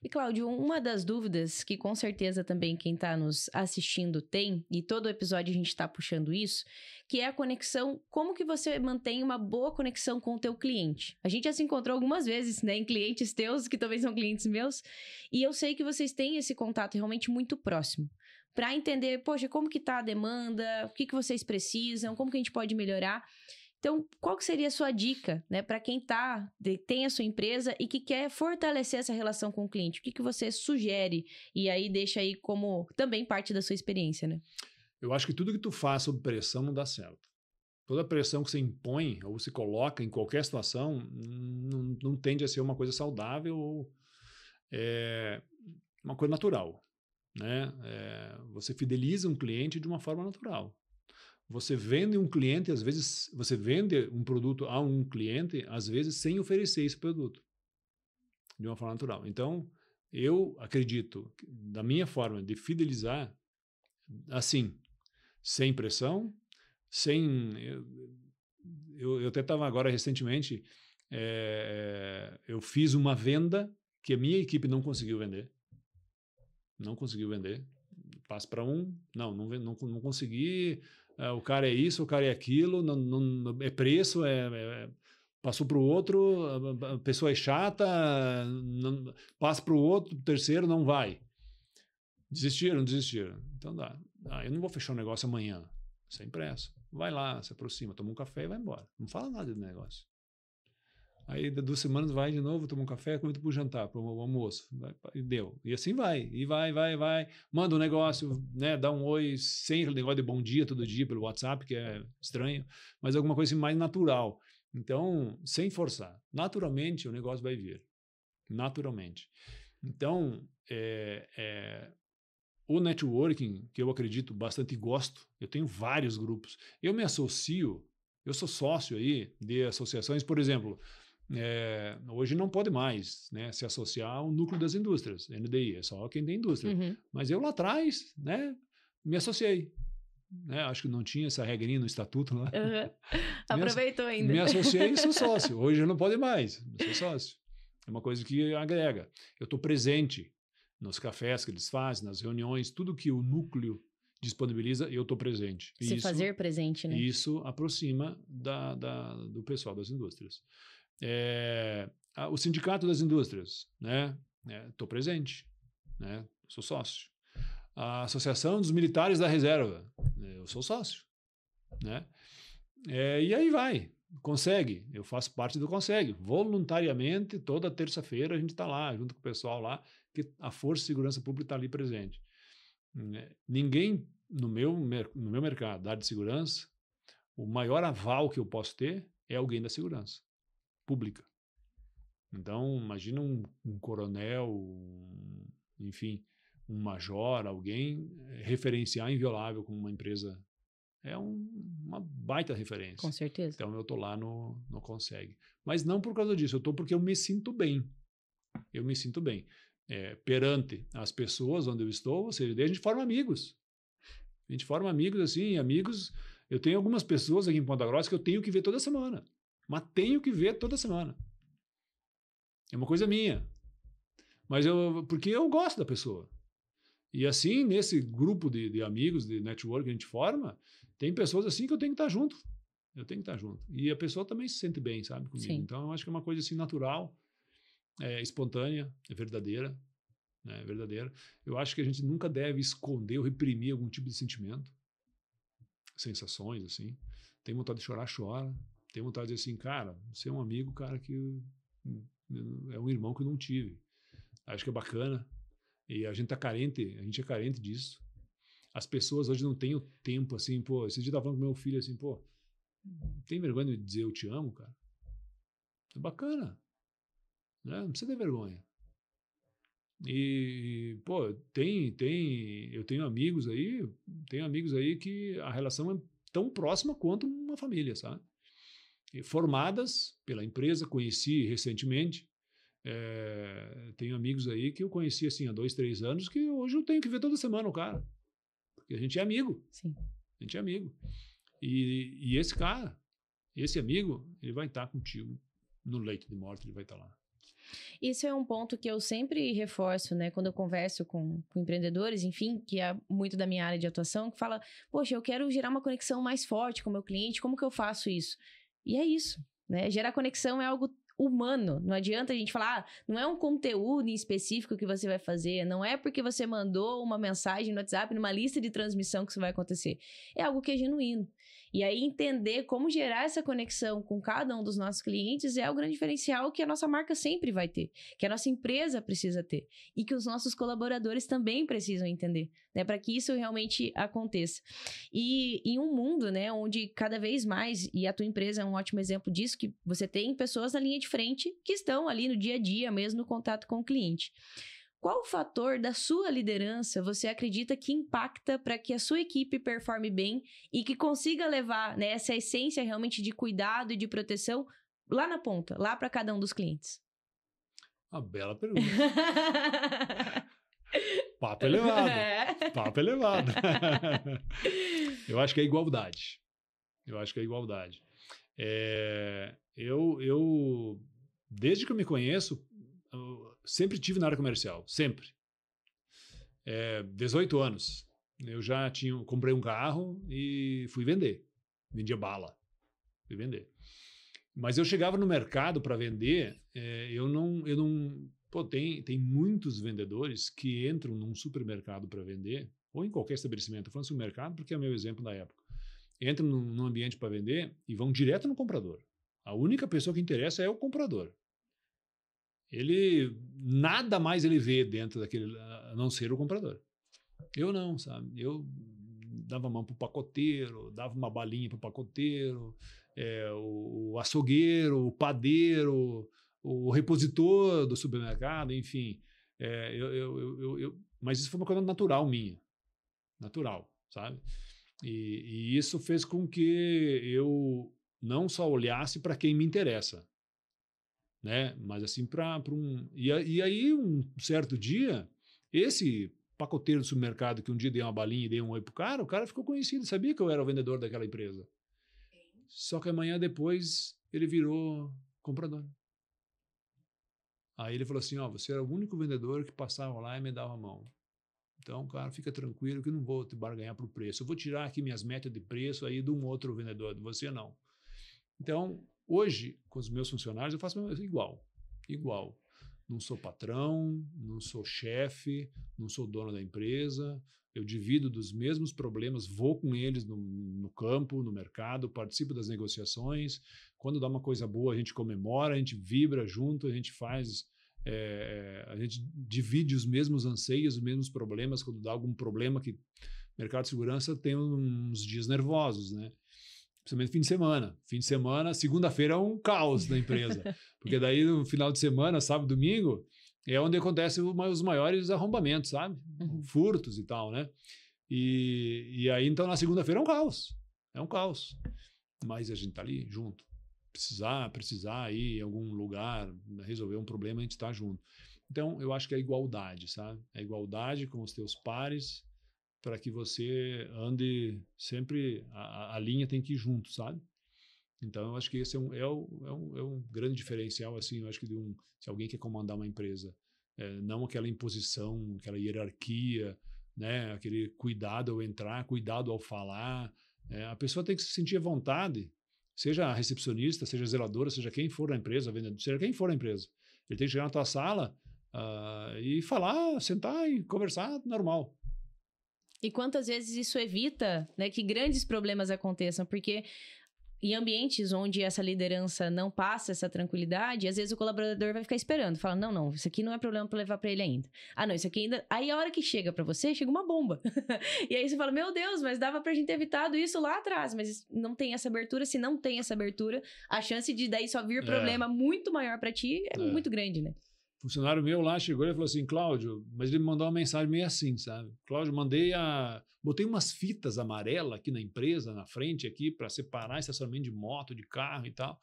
E, Cláudio, uma das dúvidas que com certeza também quem está nos assistindo tem, e todo episódio a gente está puxando isso, que é a conexão, como que você mantém uma boa conexão com o teu cliente? A gente já se encontrou algumas vezes, né, em clientes teus, que também são clientes meus, e eu sei que vocês têm esse contato realmente muito próximo, para entender, poxa, como que está a demanda, o que vocês precisam, como que a gente pode melhorar. Então, qual que seria a sua dica, né, para quem tem a sua empresa e que quer fortalecer essa relação com o cliente? O que você sugere? E aí deixa aí como também parte da sua experiência, né? Eu acho que tudo que tu faz sob pressão não dá certo. Toda pressão que você impõe ou se coloca em qualquer situação não tende a ser uma coisa saudável ou uma coisa natural, né? Você fideliza um cliente de uma forma natural. Você vende um cliente, às vezes, você vende um produto a um cliente, às vezes, sem oferecer esse produto, de uma forma natural. Então, eu acredito, da minha forma de fidelizar, assim, sem pressão, eu até estava agora, recentemente, eu fiz uma venda que a minha equipe não conseguiu vender. Não conseguiu vender. Passa para não consegui... o cara é isso, o cara é aquilo, não, é preço, passou para o outro, a pessoa é chata, passa para o outro, terceiro não vai. Desistiram. Então dá. Eu não vou fechar o negócio amanhã, sem pressa. Vai lá, se aproxima, toma um café e vai embora. Não fala nada do negócio. Aí, 2 semanas, vai de novo, toma um café, convida para o jantar, para o almoço. E deu. E assim vai. E vai. Manda um negócio, né? Dá um oi, sem aquele negócio de bom dia todo dia pelo WhatsApp, que é estranho, mas alguma coisa assim mais natural. Então, sem forçar. Naturalmente, o negócio vai vir. Naturalmente. Então, o networking, que eu acredito bastante e gosto, eu tenho vários grupos. Eu me associo, eu sou sócio aí de associações, por exemplo... hoje não pode mais, né, se associar ao núcleo das indústrias, NDI, é só quem tem indústria. Uhum. Mas eu lá atrás, né, me associei. Né, acho que não tinha essa regrinha no estatuto lá. Uhum. Aproveitou ainda. Me associei e sou sócio. Hoje não pode mais, eu sou sócio. É uma coisa que agrega. Eu estou presente nos cafés que eles fazem, nas reuniões, tudo que o núcleo disponibiliza, eu estou presente. Fazer presente, né? Isso aproxima do pessoal das indústrias. O Sindicato das Indústrias, né? Estou presente, né? Sou sócio. A Associação dos Militares da Reserva, eu sou sócio, né? E aí vai, consegue, eu faço parte do consegue. Voluntariamente, toda terça-feira a gente está lá, junto com o pessoal lá, que a Força de Segurança Pública está ali presente. Ninguém no meu mercado, da área de segurança, o maior aval que eu posso ter é alguém da segurança pública. Então, imagina um coronel, enfim, um major, alguém referenciar inviolável como uma empresa. É uma baita referência. Com certeza. Então, eu estou lá no Consegue. Mas não por causa disso, eu estou porque eu me sinto bem. Eu me sinto bem. Perante as pessoas onde eu estou, ou seja, a gente forma amigos. A gente forma amigos assim, amigos. Eu tenho algumas pessoas aqui em Ponta Grossa que eu tenho que ver toda semana. Mas tenho que ver toda semana. É uma coisa minha. Mas porque eu gosto da pessoa. E assim, nesse grupo de amigos, de network que a gente forma, tem pessoas assim que eu tenho que estar junto. Eu tenho que estar junto. E a pessoa também se sente bem, sabe, comigo. Sim. Então, eu acho que é uma coisa assim natural, espontânea, verdadeira. Né, verdadeira. Eu acho que a gente nunca deve esconder ou reprimir algum tipo de sentimento. Sensações, assim. Tem vontade de chorar, chora. Tem vontade de dizer assim, cara, você é um amigo, cara, que é um irmão que eu não tive. Acho que é bacana. E a gente é carente disso. As pessoas hoje não têm o tempo, assim, pô, esse dia eu tava falando com meu filho, assim, pô, tem vergonha de dizer eu te amo, cara? É bacana, né? Não precisa ter vergonha. E, pô, eu tenho amigos aí que a relação é tão próxima quanto uma família, sabe? E formadas pela empresa, conheci recentemente, tenho amigos aí que eu conheci, assim, há 2, 3 anos, que hoje eu tenho que ver toda semana o cara, porque a gente é amigo. Sim. A gente é amigo. E esse cara, esse amigo, ele vai estar contigo no leito de morte, ele vai estar lá. Isso é um ponto que eu sempre reforço, né? Quando eu converso com empreendedores, enfim, que é muito da minha área de atuação, que fala, poxa, eu quero gerar uma conexão mais forte com o meu cliente, como que eu faço isso? E é isso, né? Gerar conexão é algo humano, não adianta a gente falar, não é um conteúdo em específico que você vai fazer, não é porque você mandou uma mensagem no WhatsApp, numa lista de transmissão que isso vai acontecer, é algo que é genuíno. E aí entender como gerar essa conexão com cada um dos nossos clientes é o grande diferencial que a nossa marca sempre vai ter, que a nossa empresa precisa ter e que os nossos colaboradores também precisam entender, né, para que isso realmente aconteça. E em um mundo, né, onde cada vez mais, e a tua empresa é um ótimo exemplo disso, que você tem pessoas na linha de frente que estão ali no dia a dia, mesmo no contato com o cliente. Qual fator da sua liderança você acredita que impacta para que a sua equipe performe bem e que consiga levar, né, essa essência realmente de cuidado e de proteção lá na ponta, lá para cada um dos clientes? Uma bela pergunta. Papo elevado. Papo elevado. Eu acho que é igualdade. Eu, desde que eu me conheço, eu sempre tive na área comercial, sempre. 18 anos, eu já comprei um carro e fui vender. Vendia bala, fui vender. Mas eu chegava no mercado para vender, tem muitos vendedores que entram num supermercado para vender, ou em qualquer estabelecimento, eu falo supermercado porque é o meu exemplo da época. Entram num ambiente para vender e vão direto no comprador. A única pessoa que interessa é o comprador. Ele, nada mais ele vê dentro daquele, a não ser o comprador. Eu não, sabe? Eu dava a mão pro pacoteiro, dava uma balinha pro pacoteiro, o açougueiro, o padeiro, o repositor do supermercado, enfim. Mas isso foi uma coisa natural minha. Natural, sabe? E isso fez com que eu não só olhasse para quem me interessa, né? Mas assim, e aí, um certo dia, esse pacoteiro do supermercado que um dia deu uma balinha e deu um oi pro cara, o cara ficou conhecido, sabia que eu era o vendedor daquela empresa. Só que amanhã depois ele virou comprador. Aí ele falou assim, você era o único vendedor que passava lá e me dava a mão. Então, cara, fica tranquilo que eu não vou te barganhar pro preço. Eu vou tirar aqui minhas metas de preço aí de um outro vendedor, de você não. Então, hoje, com os meus funcionários, eu faço igual. Não sou patrão, não sou chefe, não sou dono da empresa. Eu divido dos mesmos problemas, vou com eles no campo, no mercado, participo das negociações. Quando dá uma coisa boa, a gente comemora, a gente vibra junto, a gente faz... a gente divide os mesmos anseios, os mesmos problemas. Quando dá algum problema, que o mercado de segurança tem uns dias nervosos, né? Principalmente fim de semana. Fim de semana, segunda-feira é um caos na empresa. Porque daí no final de semana, sábado, domingo, é onde acontecem os maiores arrombamentos, sabe? Uhum. Furtos e tal, né? E aí, então, na segunda-feira é um caos. É um caos. Mas a gente tá ali junto. Precisar ir em algum lugar, resolver um problema, a gente tá junto. Então, eu acho que é igualdade, sabe? É igualdade com os teus pares, para que você ande sempre, a linha tem que ir junto, sabe? Então, eu acho que esse é um grande diferencial, assim, eu acho que se alguém quer comandar uma empresa, não aquela imposição, aquela hierarquia, né? Aquele cuidado ao entrar, cuidado ao falar, a pessoa tem que se sentir à vontade, seja a recepcionista, seja a zeladora, seja quem for na empresa, seja quem for na empresa. Ele tem que chegar na tua sala e falar, sentar e conversar normal. E quantas vezes isso evita, né, que grandes problemas aconteçam, porque em ambientes onde essa liderança não passa essa tranquilidade, às vezes o colaborador vai ficar esperando, fala, não, isso aqui não é problema para levar para ele ainda. Ah, não, isso aqui ainda... Aí a hora que chega para você, chega uma bomba. E aí você fala, meu Deus, mas dava pra gente ter evitado isso lá atrás, mas não tem essa abertura. Se não tem essa abertura, a chance de daí só vir problema muito maior para ti é muito grande, né? Funcionário meu lá chegou e falou assim, Cláudio, mas ele me mandou uma mensagem meio assim, sabe? Cláudio, botei umas fitas amarelas aqui na empresa, na frente aqui, para separar estacionamento de moto, de carro e tal,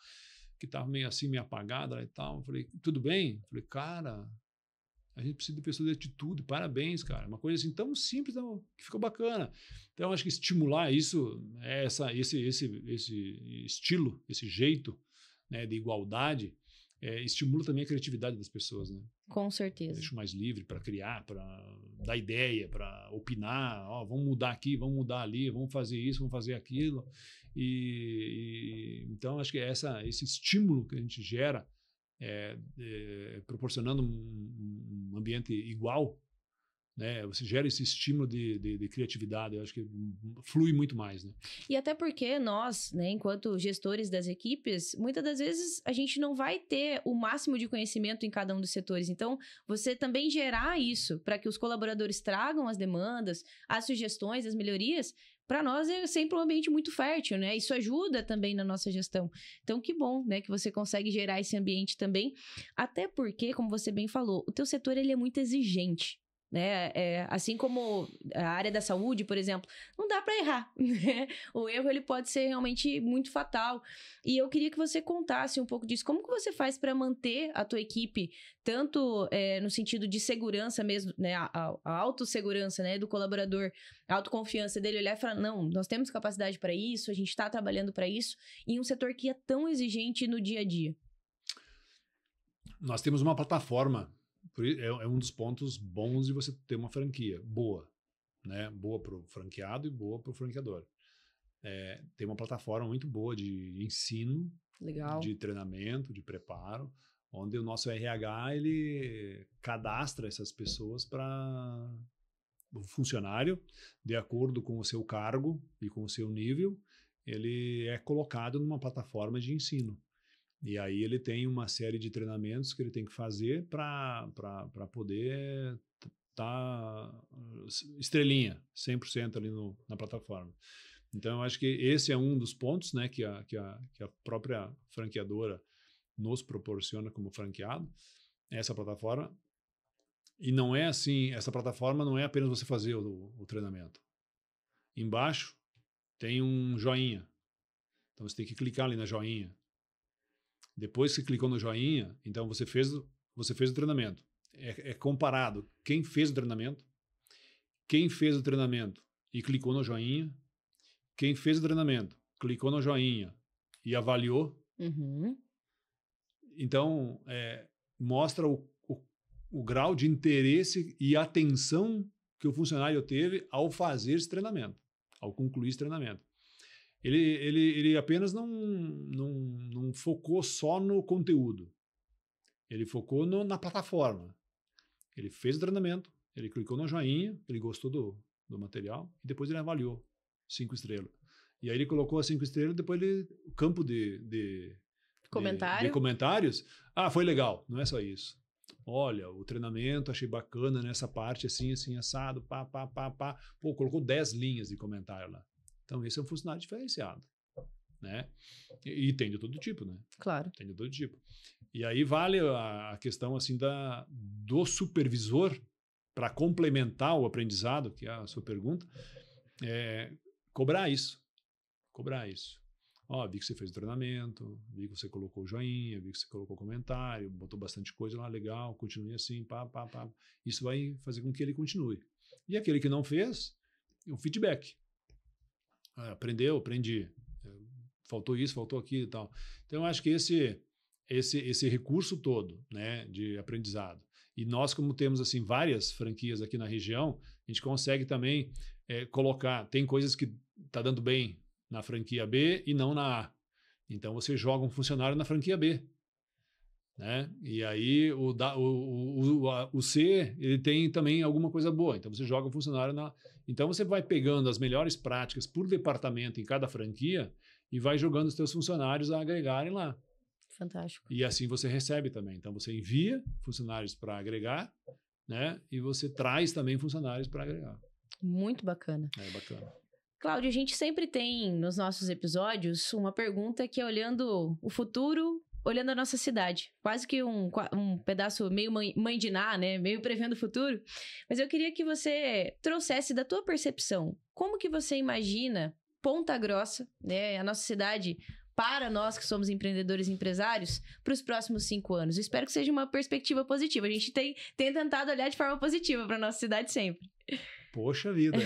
que tava meio assim, meio apagada e tal. Eu falei, tudo bem? Eu falei, cara, a gente precisa de pessoas de atitude, parabéns, cara. Uma coisa assim tão simples, que ficou bacana. Então, acho que estimular isso, esse estilo, esse jeito, né, de igualdade, estimula também a criatividade das pessoas, né? Com certeza. Deixa mais livre para criar, para dar ideia, para opinar. Vamos mudar aqui, vamos mudar ali, vamos fazer isso, vamos fazer aquilo. Então, acho que esse estímulo que a gente gera, proporcionando um ambiente igual, né? Você gera esse estímulo de criatividade, eu acho que flui muito mais, né? E até porque nós, né, enquanto gestores das equipes, muitas das vezes a gente não vai ter o máximo de conhecimento em cada um dos setores. Então, você também gerar isso para que os colaboradores tragam as demandas, as sugestões, as melhorias, para nós é sempre um ambiente muito fértil, né? Isso ajuda também na nossa gestão. Então, que bom, né, que você consegue gerar esse ambiente também. Até porque, como você bem falou, o teu setor ele é muito exigente. Né? Assim como a área da saúde, por exemplo, não dá para errar, né? O erro ele pode ser realmente muito fatal. E eu queria que você contasse um pouco disso. Como que você faz para manter a tua equipe, tanto no sentido de segurança mesmo, né? A autossegurança, né, do colaborador, a autoconfiança dele olhar e falar, não, nós temos capacidade para isso, a gente está trabalhando para isso, em um setor que é tão exigente no dia a dia. Nós temos uma plataforma. É um dos pontos bons de você ter uma franquia boa, né? Boa para o franqueado e boa para o franqueador. Tem uma plataforma muito boa de ensino, legal, de treinamento, de preparo, onde o nosso RH ele cadastra essas pessoas para o funcionário, de acordo com o seu cargo e com o seu nível, ele é colocado numa plataforma de ensino. E aí ele tem uma série de treinamentos que ele tem que fazer para poder estar estrelinha, 100% ali na plataforma. Então, eu acho que esse é um dos pontos, né, que a própria franqueadora nos proporciona como franqueado, essa plataforma. E não é assim, essa plataforma não é apenas você fazer o treinamento. Embaixo tem um joinha. Então, você tem que clicar ali na joinha. Depois que você clicou no joinha, então você fez o treinamento. É comparado quem fez o treinamento e clicou no joinha, quem fez o treinamento, clicou no joinha e avaliou. Uhum. Então, mostra o grau de interesse e atenção que o funcionário teve ao fazer esse treinamento, ao concluir esse treinamento. Ele apenas não focou só no conteúdo. Ele focou na plataforma. Ele fez o treinamento, ele clicou no joinha, ele gostou do material e depois ele avaliou 5 estrelas. E aí ele colocou as 5 estrelas, depois o campo de comentários. Foi legal. Não é só isso. Olha, o treinamento, achei bacana nessa parte assim, assim, assado, Pô, colocou 10 linhas de comentário lá. Então, esse é um funcionário diferenciado, né? E tem de todo tipo, né? Claro. Tem de todo tipo. E aí vale a questão, assim, do supervisor para complementar o aprendizado, que é a sua pergunta, cobrar isso. Vi que você fez o treinamento, vi que você colocou o joinha, vi que você colocou comentário, botou bastante coisa lá, legal, continue assim, Isso vai fazer com que ele continue. E aquele que não fez, o feedback. Aprendi. Faltou isso, faltou aquilo e tal. Então, eu acho que esse recurso todo, né, de aprendizado. E nós, como temos assim várias franquias aqui na região, a gente consegue também colocar. Tem coisas que está dando bem na franquia B e não na A. Então, você joga um funcionário na franquia B. Né? E aí o C ele tem também alguma coisa boa. Então, você joga um funcionário na... Então, você vai pegando as melhores práticas por departamento em cada franquia e vai jogando os teus funcionários a agregarem lá. Fantástico. E assim você recebe também. Então, você envia funcionários para agregar, né? E você traz também funcionários para agregar. Muito bacana. É bacana. Cláudio, a gente sempre tem nos nossos episódios uma pergunta que é olhando o futuro, olhando a nossa cidade. Quase que um pedaço meio mãe de Ná, né? Meio prevendo o futuro. Mas eu queria que você trouxesse da tua percepção, como que você imagina Ponta Grossa, né? A nossa cidade, para nós que somos empreendedores e empresários, para os próximos 5 anos. Eu espero que seja uma perspectiva positiva. A gente tem tentado olhar de forma positiva para a nossa cidade sempre. Poxa vida!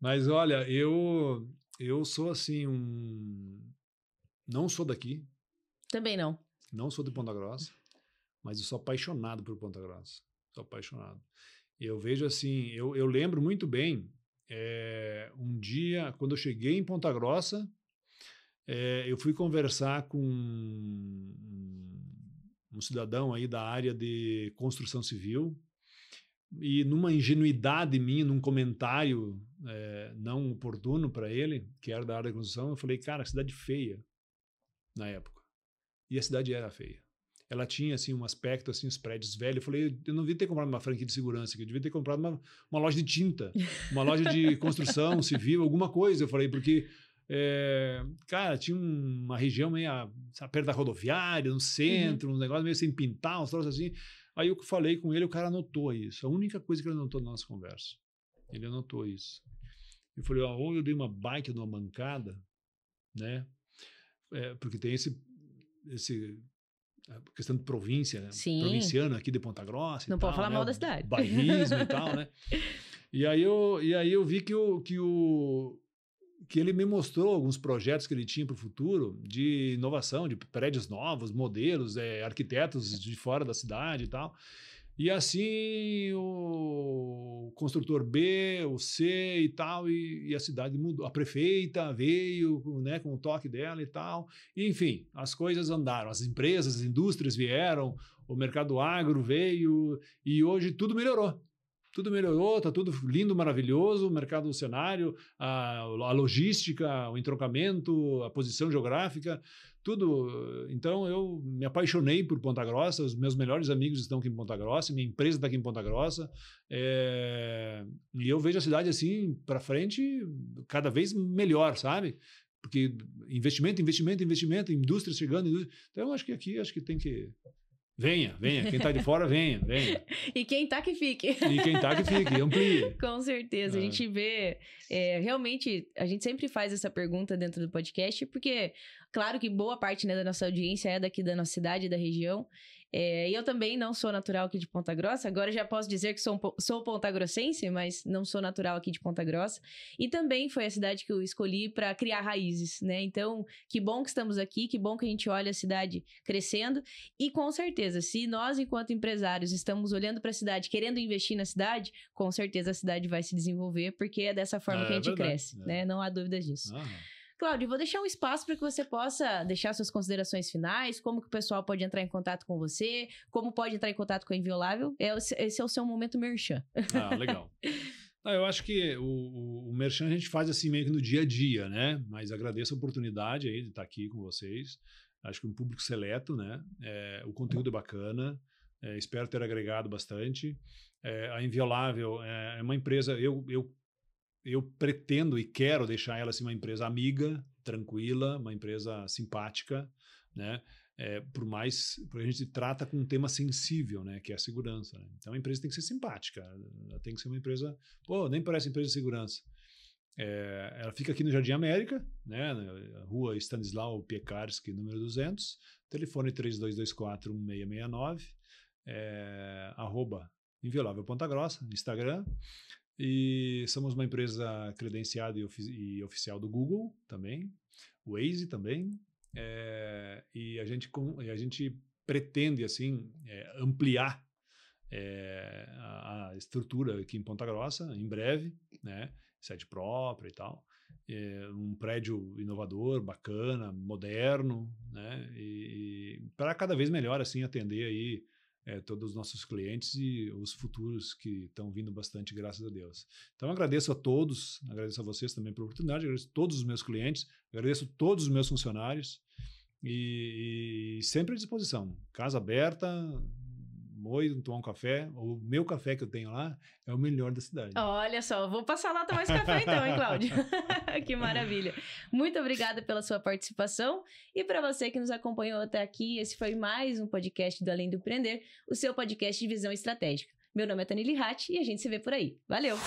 Mas olha, eu sou assim não sou daqui. Também não. Não sou de Ponta Grossa, mas eu sou apaixonado por Ponta Grossa. Sou apaixonado. Eu vejo assim, eu lembro muito bem, um dia, quando eu cheguei em Ponta Grossa, eu fui conversar com um cidadão aí da área de construção civil, e numa ingenuidade minha, num comentário não oportuno para ele, que era da área da construção, eu falei, cara, cidade feia, na época. E a cidade era feia. Ela tinha, assim, um aspecto, assim, os prédios velhos. Eu falei, eu não devia ter comprado uma franquia de segurança aqui, eu devia ter comprado uma loja de tinta, uma loja de construção civil, alguma coisa. Eu falei, porque, cara, tinha uma região meio perto da rodoviária, no centro, um negócio meio sem pintar, uns troços assim. Aí eu falei com ele, o cara anotou isso. A única coisa que ele anotou na nossa conversa. Ele anotou isso. Eu falei, ou eu dei uma baita de uma mancada, né? Porque tem a questão de província, né? Provinciano aqui de Ponta Grossa. Não pode falar mal da cidade. Bairrismo e tal, né? E aí eu vi que ele me mostrou alguns projetos que ele tinha para o futuro de inovação, de prédios novos, modelos, arquitetos de fora da cidade e tal. E assim o construtor B, o C e tal, e a cidade mudou. A prefeita veio, né, com o toque dela e tal. E, enfim, as coisas andaram. As empresas, as indústrias vieram, o mercado agro veio e hoje tudo melhorou. Tudo melhorou, está tudo lindo, maravilhoso, o mercado, o cenário, a logística, o entroncamento, a posição geográfica, tudo. Então, eu me apaixonei por Ponta Grossa, os meus melhores amigos estão aqui em Ponta Grossa, minha empresa está aqui em Ponta Grossa, e eu vejo a cidade assim, para frente, cada vez melhor, sabe? Porque investimento, indústria chegando, então acho que aqui tem que... Venha. Quem está de fora, venha. E quem está que fique. Amplie. Com certeza. A gente vê... realmente, a gente sempre faz essa pergunta dentro do podcast, porque, claro que boa parte, né, da nossa audiência é daqui da nossa cidade, da região. E eu também não sou natural aqui de Ponta Grossa. Agora já posso dizer que sou pontagrossense, mas não sou natural aqui de Ponta Grossa. E também foi a cidade que eu escolhi para criar raízes, né? Então, que bom que estamos aqui, que bom que a gente olha a cidade crescendo. E com certeza, se nós, enquanto empresários, estamos olhando para a cidade, querendo investir na cidade, com certeza a cidade vai se desenvolver, porque é dessa forma que a gente cresce, né? Não há dúvidas disso. Cláudio, vou deixar um espaço para que você possa deixar suas considerações finais, como que o pessoal pode entrar em contato com você, como pode entrar em contato com a Inviolável. Esse é o seu momento merchan. Legal. Eu acho que o merchan a gente faz assim meio que no dia a dia, né? Mas agradeço a oportunidade aí de estar aqui com vocês. Acho que um público seleto, né? O conteúdo é bacana, espero ter agregado bastante. A Inviolável é uma empresa, eu pretendo e quero deixar ela assim, uma empresa amiga, tranquila, uma empresa simpática, né? Porque a gente trata com um tema sensível, né? Que é a segurança. Né? Então a empresa tem que ser simpática, ela tem que ser uma empresa, nem parece empresa de segurança. Ela fica aqui no Jardim América, né? Na rua Stanislau Piekarski, número 200, telefone 3224-1669, @Inviolável Ponta Grossa, Instagram. E somos uma empresa credenciada e oficial do Google também, o Waze também, e a gente pretende assim ampliar a estrutura aqui em Ponta Grossa em breve, né? Sede própria e tal, um prédio inovador, bacana, moderno, né? E para cada vez melhor assim atender aí todos os nossos clientes e os futuros que estão vindo bastante, graças a Deus. Então, agradeço a todos, agradeço a vocês também pela oportunidade, agradeço a todos os meus clientes, agradeço a todos os meus funcionários e sempre à disposição. Casa aberta, tomar um café. O meu café que eu tenho lá é o melhor da cidade. Olha só, vou passar lá tomar esse café então, hein, Cláudio? Que maravilha. Muito obrigada pela sua participação e para você que nos acompanhou até aqui, esse foi mais um podcast do Além do Empreender, o seu podcast de visão estratégica. Meu nome é Tanili Ratti e a gente se vê por aí. Valeu!